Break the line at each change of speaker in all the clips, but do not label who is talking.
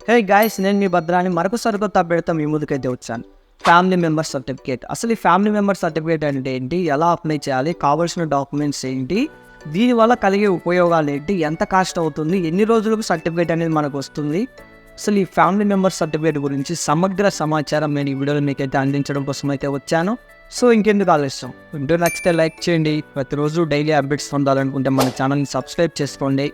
Hey guys, నేను మీ భద్రాన్ని మరొకసారి కొత్త అప్డేట్తో మీ ముందుకైతే వచ్చాను. Family member certificate. అసలు ఈ ఫ్యామిలీ మెంబర్ సర్టిఫికేట్ అంటే ఏంటి, ఎలా అప్లై చేయాలి, కావాల్సిన డాక్యుమెంట్స్ ఏంటి, దీనివల్ల కలిగే ఉపయోగాలు ఏంటి, ఎంత కాస్ట్ అవుతుంది, ఎన్ని రోజులకు సర్టిఫికేట్ అనేది మనకు వస్తుంది, అసలు ఈ ఫ్యామిలీ మెంబర్ సర్టిఫికేట్ గురించి సమగ్ర సమాచారం నేను ఈ వీడియోలో మీకైతే అందించడం కోసం అయితే వచ్చాను. సో ఇంకెందుకు ఆలస్యం, వీడియో నచ్చితే లైక్ చేయండి. ప్రతిరోజు డైలీ అప్డేట్స్ పొందాలనుకుంటే మన ఛానల్ని సబ్స్క్రైబ్ చేసుకోండి.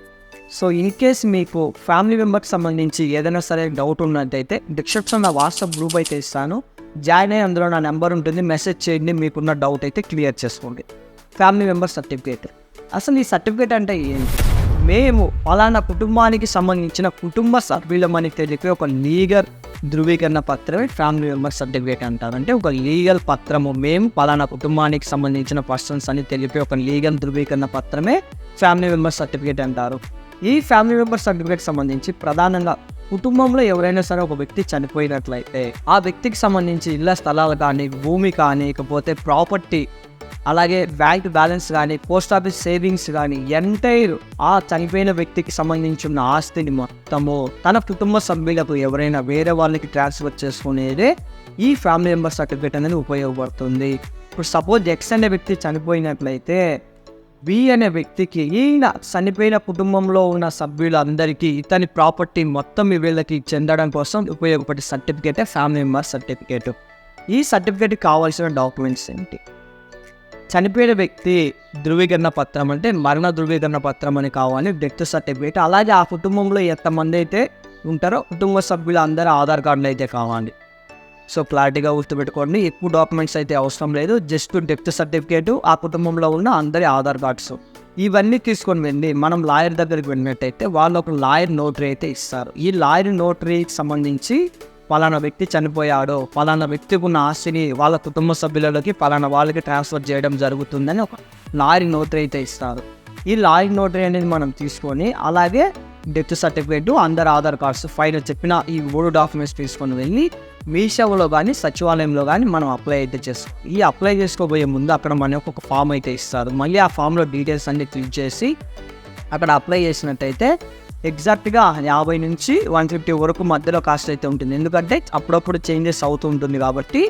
సో ఇన్ కేస్ మీకు ఫ్యామిలీ మెంబర్కి సంబంధించి ఏదైనా సరే డౌట్ ఉన్నట్టయితే డిస్క్రిప్షన్ నా వాట్సాప్ గ్రూప్ అయితే ఇస్తాను, జాయిన్ అయ్యి అందులో నా నెంబర్ ఉంటుంది, మెసేజ్ చేయండి, మీకున్న డౌట్ అయితే క్లియర్ చేసుకోండి. ఫ్యామిలీ మెంబర్ సర్టిఫికేట్, అసలు ఈ సర్టిఫికేట్ అంటే ఏంటి? మేము పలానా కుటుంబానికి సంబంధించిన కుటుంబ సభ్యులమని తెలిపే ఒక లీగల్ ధృవీకరణ పత్రమే ఫ్యామిలీ మెంబర్ సర్టిఫికేట్ అంటారు. అంటే ఒక లీగల్ పత్రము, మేము పలానా కుటుంబానికి సంబంధించిన పర్సన్స్ అని తెలిపే ఒక లీగల్ ధృవీకరణ పత్రమే ఫ్యామిలీ మెంబర్ సర్టిఫికేట్ అంటారు. ఈ ఫ్యామిలీ మెంబర్ సర్టిఫికేట్ సంబంధించి ప్రధానంగా కుటుంబంలో ఎవరైనా సరే ఒక వ్యక్తి చనిపోయినట్లయితే ఆ వ్యక్తికి సంబంధించి ఇళ్ల స్థలాలు కానీ, భూమి కానీ, ఇకపోతే ప్రాపర్టీ, అలాగే బ్యాంక్ బ్యాలెన్స్ కానీ, పోస్ట్ ఆఫీస్ సేవింగ్స్ కానీ, ఎంటైర్ ఆ చనిపోయిన వ్యక్తికి సంబంధించిన ఆస్తిని మొత్తము తన కుటుంబ సభ్యులకు ఎవరైనా వేరే వాళ్ళకి ట్రాన్స్ఫర్ చేసుకునేదే ఈ ఫ్యామిలీ మెంబర్ సర్టిఫికేట్ అనేది ఉపయోగపడుతుంది. ఇప్పుడు సపోజ్ ఎక్స్ అనే వ్యక్తి చనిపోయినట్లయితే బి అనే వ్యక్తికి ఈయన చనిపోయిన కుటుంబంలో ఉన్న సభ్యులందరికీ ఇతని ప్రాపర్టీ మొత్తం వీళ్ళకి చెందడం కోసం ఉపయోగపడే సర్టిఫికేటే ఫ్యామిలీ మెంబర్ సర్టిఫికేట్. ఈ సర్టిఫికేట్కి కావాల్సిన డాక్యుమెంట్స్ ఏంటి? చనిపోయిన వ్యక్తి ధృవీకరణ పత్రం, అంటే మరణ ధృవీకరణ పత్రం అని కావాలి, డెత్ సర్టిఫికేట్, అలాగే ఆ కుటుంబంలో ఎంతమంది అయితే ఉంటారో కుటుంబ సభ్యుల అందరూ ఆధార్ కార్డులు అయితే కావాలి. సో క్లారిటీగా గుర్తుపెట్టుకోండి, ఎక్కువ డాక్యుమెంట్స్ అయితే అవసరం లేదు, జస్ట్ డెత్ సర్టిఫికేటు, ఆ కుటుంబంలో ఉన్న అందరి ఆధార్ కార్డ్స్, ఇవన్నీ తీసుకొని వెళ్ళి మనం లాయర్ దగ్గరికి వెళ్ళినట్టయితే వాళ్ళు ఒక లాయర్ నోటరీ అయితే ఇస్తారు. ఈ లాయర్ నోటరీకి సంబంధించి పలానా వ్యక్తి చనిపోయాడో, పలానా వ్యక్తికి ఉన్న ఆస్తిని వాళ్ళ కుటుంబ సభ్యులకి పలానా వాళ్ళకి ట్రాన్స్ఫర్ చేయడం జరుగుతుందని ఒక లాయర్ నోటరీ అయితే ఇస్తారు. ఈ లాయర్ నోటరీ అనేది మనం తీసుకొని అలాగే డెత్ సర్టిఫికేట్, అందరి ఆధార్ కార్డ్స్, పైన చెప్పిన ఈ 3 డాక్యుమెంట్స్ తీసుకొని వెళ్ళి మీ సేవలో కానీ సచివాలయంలో కానీ మనం అప్లై అయితే చేసుకోవాలి. ఈ అప్లై చేసుకోబోయే ముందు అక్కడ మనకు ఒక ఫామ్ అయితే ఇస్తారు. మళ్ళీ ఆ ఫామ్లో డీటెయిల్స్ అన్ని ఫిల్ చేసి అక్కడ అప్లై చేసినట్టయితే ఎగ్జాక్ట్గా 50 నుంచి 150 వరకు మధ్యలో కాస్ట్ అయితే ఉంటుంది. ఎందుకంటే అప్పుడప్పుడు చేంజెస్ అవుతూ ఉంటుంది కాబట్టి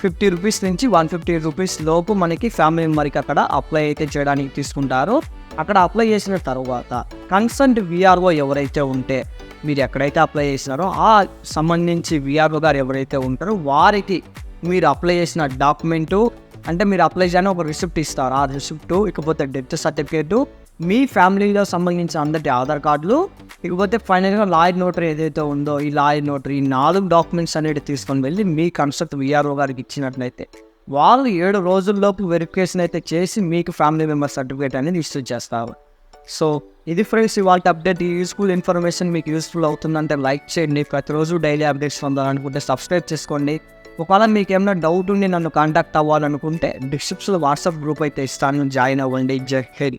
50 రూపీస్ నుంచి 150 రూపీస్ లోపు మనకి ఫ్యామిలీ మెంబర్కి అక్కడ అప్లై అయితే చేయడానికి తీసుకుంటారు. అక్కడ అప్లై చేసిన తర్వాత కన్సర్న్డ్ విఆర్ఓ ఎవరైతే ఉంటే, మీరు ఎక్కడైతే అప్లై చేసినారో ఆ సంబంధించి విఆర్ఓ గారు ఎవరైతే ఉంటారో వారికి మీరు అప్లై చేసిన డాక్యుమెంటు, అంటే మీరు అప్లై చేయని ఒక రిసిప్ట్ ఇస్తారు. ఆ రిసిప్టు, ఇకపోతే డెత్ సర్టిఫికేటు, మీ ఫ్యామిలీలో సంబంధించిన అందరి ఆధార్ కార్డులు, ఇకపోతే ఫైనల్గా లాయర్ నోటరీ ఏదైతే ఉందో ఈ లాయర్ నోటరీ, 4 డాక్యుమెంట్స్ అనేది తీసుకొని వెళ్ళి మీ కన్సల్ట్ విఆర్ఓ గారికి ఇచ్చినట్లయితే వాళ్ళు 7 రోజుల్లోపు వెరిఫికేషన్ అయితే చేసి మీకు ఫ్యామిలీ మెంబర్ సర్టిఫికేట్ అనేది ఇష్యూ చేస్తారు. సో ఇది ఫ్రెండ్స్ ఇవాళ అప్డేట్. ఈ యూస్ఫుల్ ఇన్ఫర్మేషన్ మీకు యూస్ఫుల్ అవుతుందంటే లైక్ చేయండి. ప్రతిరోజు డైలీ అప్డేట్స్ పొందాలనుకుంటే సబ్స్క్రైబ్ చేసుకోండి. ఒకవేళ మీకు ఏమైనా డౌట్ ఉండి నన్ను కాంటాక్ట్ అవ్వాలనుకుంటే డిస్క్రిప్షన్లో వాట్సాప్ గ్రూప్ అయితే ఇస్తాను, జాయిన్ అవ్వండి. జై హింద్.